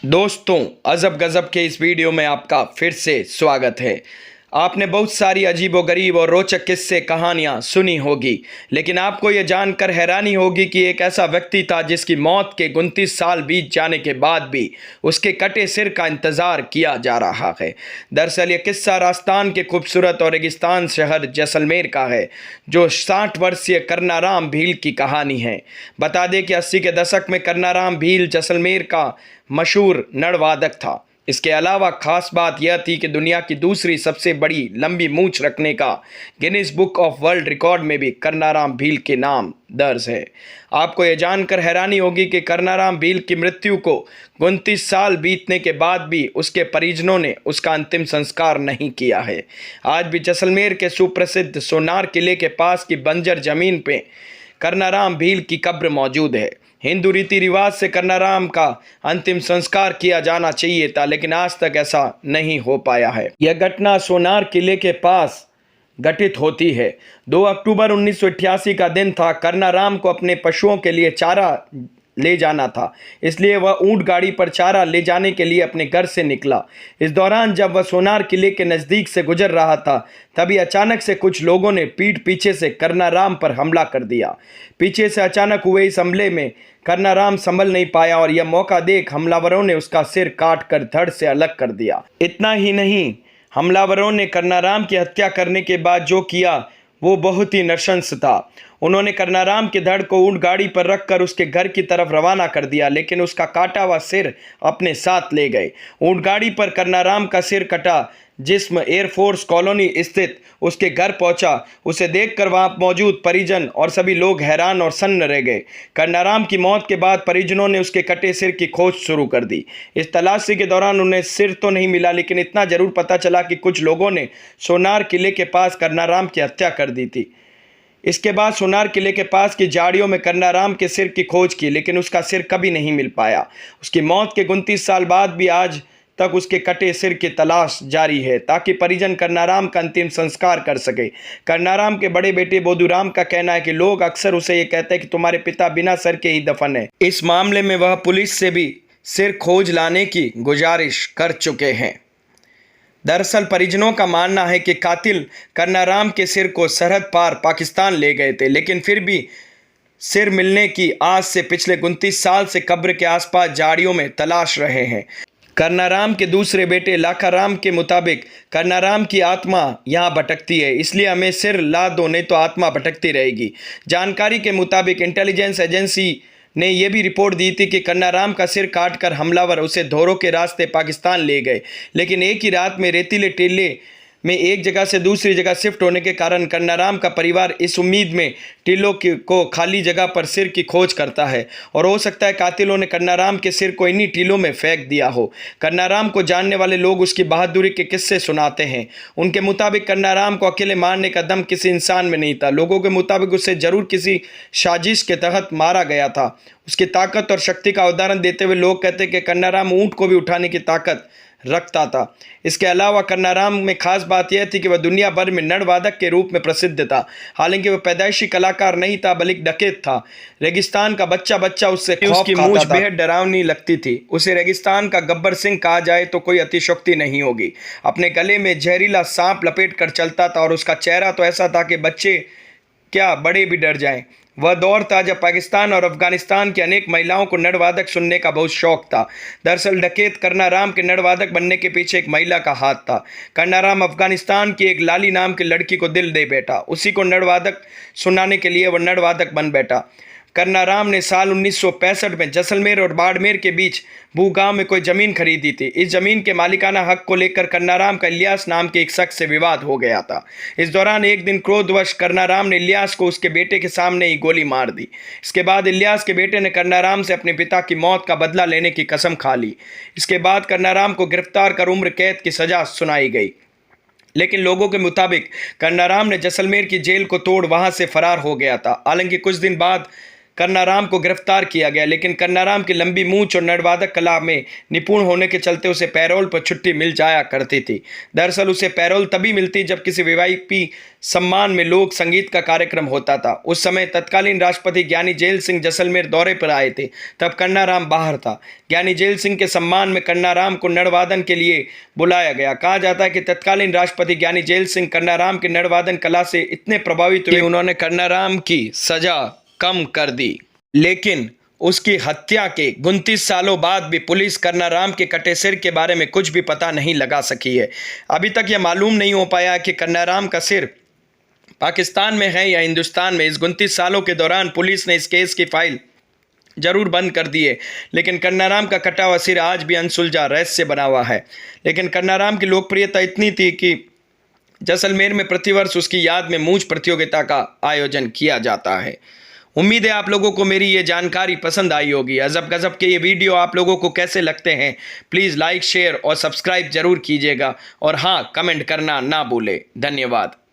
दोस्तों, अजब गजब के इस वीडियो में आपका फिर से स्वागत है। आपने बहुत सारी अजीबोगरीब और रोचक किस्से कहानियां सुनी होगी, लेकिन आपको यह जानकर हैरानी होगी कि एक ऐसा व्यक्ति था जिसकी मौत के 29 साल बीत जाने के बाद भी उसके कटे सिर का इंतजार किया जा रहा है। दरअसल यह किस्सा राजस्थान के खूबसूरत और रेगिस्तान शहर जैसलमेर का है, जो 60 वर्षीय करनाराम भील की कहानी है। बता दें कि 80 के दशक में करनाराम भील जैसलमेर का मशहूर नरवादक था। इसके अलावा खास बात यह थी कि दुनिया की दूसरी सबसे बड़ी लंबी मूंछ रखने का Guinness book of world record में भी करनाराम भील के नाम दर्ज है। आपको यह जानकर हैरानी होगी कि करनाराम भील की मृत्यु को 29 साल बीतने के बाद भी उसके परिजनों ने उसका अंतिम संस्कार नहीं किया है। आज भी जैसलमेर के सुप्रसिद्ध सोनार किले के पास की बंजर जमीन पे करनाराम भील की कब्र मौजूद है। हिंदू रीति रिवाज से करनाराम का अंतिम संस्कार किया जाना चाहिए था, लेकिन आज तक ऐसा नहीं हो पाया है। यह घटना सोनार किले के पास घटित होती है। 2 अक्टूबर 1988 का दिन था। करनाराम को अपने पशुओं के लिए चारा ले जाना था, इसलिए वह ऊंट गाड़ी पर चारा ले जाने के लिए अपने घर से निकला। इस दौरान जब वह सोनार किले के नज़दीक से गुजर रहा था, तभी अचानक से कुछ लोगों ने पीठ पीछे से करनाराम पर हमला कर दिया। पीछे से अचानक हुए इस हमले में करनाराम संभल नहीं पाया और यह मौका देख हमलावरों ने उसका सिर काट कर धड़ से अलग कर दिया। इतना ही नहीं, हमलावरों ने करनाराम की हत्या करने के बाद जो किया वो बहुत ही नृशंस था। उन्होंने करनाराम के धड़ को ऊंट गाड़ी पर रखकर उसके घर की तरफ रवाना कर दिया, लेकिन उसका काटा हुआ सिर अपने साथ ले गए। ऊंट गाड़ी पर करनाराम का सिर कटा जिस्म एयरफोर्स कॉलोनी स्थित उसके घर पहुंचा। उसे देखकर वहां मौजूद परिजन और सभी लोग हैरान और सन्न रह गए। करनाराम की मौत के बाद परिजनों ने उसके कटे सिर की खोज शुरू कर दी। इस तलाशी के दौरान उन्हें सिर तो नहीं मिला, लेकिन इतना जरूर पता चला कि कुछ लोगों ने सोनार किले के पास करनाराम की हत्या कर दी थी। इसके बाद सोनार किले के पास की झाड़ियों में करनाराम के सिर की खोज की, लेकिन उसका सिर कभी नहीं मिल पाया। उसकी मौत के 29 साल बाद भी आज तक उसके कटे सिर की तलाश जारी है, ताकि परिजन करनाराम का अंतिम संस्कार कर सके। करनाराम के बड़े बेटे बोधूराम का कहना है कि लोग अक्सर उसे ये कहते हैं कि तुम्हारे पिता बिना सर के ही दफन है। इस मामले में वह पुलिस से भी सिर खोज लाने की गुजारिश कर चुके हैं। दरअसल परिजनों का मानना है कि कातिल करनाराम के सिर को सरहद पार पाकिस्तान ले गए थे, लेकिन फिर भी सिर मिलने की आस से पिछले 29 साल से कब्र के आसपास झाड़ियों में तलाश रहे हैं। करनाराम के दूसरे बेटे लाखाराम के मुताबिक करनाराम की आत्मा यहाँ भटकती है, इसलिए हमें सिर ला दो, नहीं तो आत्मा भटकती रहेगी। जानकारी के मुताबिक इंटेलिजेंस एजेंसी ने यह भी रिपोर्ट दी थी कि करनाराम का सिर काटकर हमलावर उसे धोरो के रास्ते पाकिस्तान ले गए, लेकिन एक ही रात में रेतीले टीले में एक जगह से दूसरी जगह शिफ्ट होने के कारण करनाराम का परिवार इस उम्मीद में टीलों को खाली जगह पर सिर की खोज करता है, और हो सकता है कातिलों ने करनाराम के सिर को इन्हीं टीलों में फेंक दिया हो। करनाराम को जानने वाले लोग उसकी बहादुरी के किस्से सुनाते हैं। उनके मुताबिक करनाराम को अकेले मारने का दम किसी इंसान में नहीं था। लोगों के मुताबिक उसे जरूर किसी साजिश के तहत मारा गया था। उसकी ताकत और शक्ति का उदाहरण देते हुए लोग कहते हैं कि करनाराम ऊंट को भी उठाने की ताकत रखता था। इसके अलावा करनाराम में खास बात यह थी कि वह दुनिया भर में नरवादक के रूप में प्रसिद्ध था। हालांकि वह पैदाइशी कलाकार नहीं था, बल्कि डकैत था। रेगिस्तान का बच्चा उससे उसकी मूंछ बेहद डरावनी लगती थी। उसे रेगिस्तान का गब्बर सिंह कहा जाए तो कोई अतिशयोक्ति नहीं होगी। अपने गले में जहरीला सांप लपेट कर चलता था और उसका चेहरा तो ऐसा था कि बच्चे क्या बड़े भी डर जाएं। वह दौर था जब पाकिस्तान और अफगानिस्तान की अनेक महिलाओं को नरवादक सुनने का बहुत शौक था। दरअसल डकैत करनाराम के नरवादक बनने के पीछे एक महिला का हाथ था। करनाराम अफगानिस्तान की एक लाली नाम की लड़की को दिल दे बैठा। उसी को नरवादक सुनाने के लिए वह नरवादक बन बैठा। करनाराम ने साल 1965 में जैसलमेर और बाड़मेर के बीच भूगांव में कोई ज़मीन खरीदी थी। इस ज़मीन के मालिकाना हक को लेकर करनाराम का इलियास नाम के एक शख्स से विवाद हो गया था। इस दौरान एक दिन क्रोधवश करनाराम ने इलियास को उसके बेटे के सामने ही गोली मार दी। इसके बाद इलियास के बेटे ने करनाराम से अपने पिता की मौत का बदला लेने की कसम खा ली। इसके बाद करनाराम को गिरफ्तार कर उम्र कैद की सजा सुनाई गई, लेकिन लोगों के मुताबिक करनाराम ने जैसलमेर की जेल को तोड़ वहां से फरार हो गया था। हालांकि कुछ दिन बाद कन्नाराम को गिरफ्तार किया गया, लेकिन कन्नाराम की लंबी मूंछ और नरवादक कला में निपुण होने के चलते उसे पैरोल पर छुट्टी मिल जाया करती थी। दरअसल उसे पैरोल तभी मिलती जब किसी वीआईपी सम्मान में लोक संगीत का कार्यक्रम होता था। उस समय तत्कालीन राष्ट्रपति ज्ञानी जेल सिंह जैसलमेर दौरे पर आए थे, तब कन्नाराम बाहर था। ज्ञानी जेल सिंह के सम्मान में कन्नाराम को नरवादन के लिए बुलाया गया। कहा जाता है कि तत्कालीन राष्ट्रपति ज्ञानी जेल सिंह कन्नाराम के नरवादन कला से इतने प्रभावित हुए कि उन्होंने कन्नाराम की सजा कम कर दी, लेकिन उसकी हत्या के 29 सालों बाद भी पुलिस कन्नाराम के कटे सिर के बारे में कुछ भी पता नहीं लगा सकी है। अभी तक यह मालूम नहीं हो पाया कि कन्नाराम का सिर पाकिस्तान में है या हिंदुस्तान में। इस 29 सालों के दौरान पुलिस ने इस केस की फाइल जरूर बंद कर दी है, लेकिन कन्नाराम का कटा हुआ सिर आज भी अनसुलझा रहस्य बना हुआ है। लेकिन कन्नाराम की लोकप्रियता इतनी थी कि जैसलमेर में प्रतिवर्ष उसकी याद में मूंछ प्रतियोगिता का आयोजन किया जाता है। उम्मीद है आप लोगों को मेरी ये जानकारी पसंद आई होगी। अजब गजब के ये वीडियो आप लोगों को कैसे लगते हैं, प्लीज़ लाइक, शेयर और सब्सक्राइब जरूर कीजिएगा, और हाँ, कमेंट करना ना भूलें। धन्यवाद।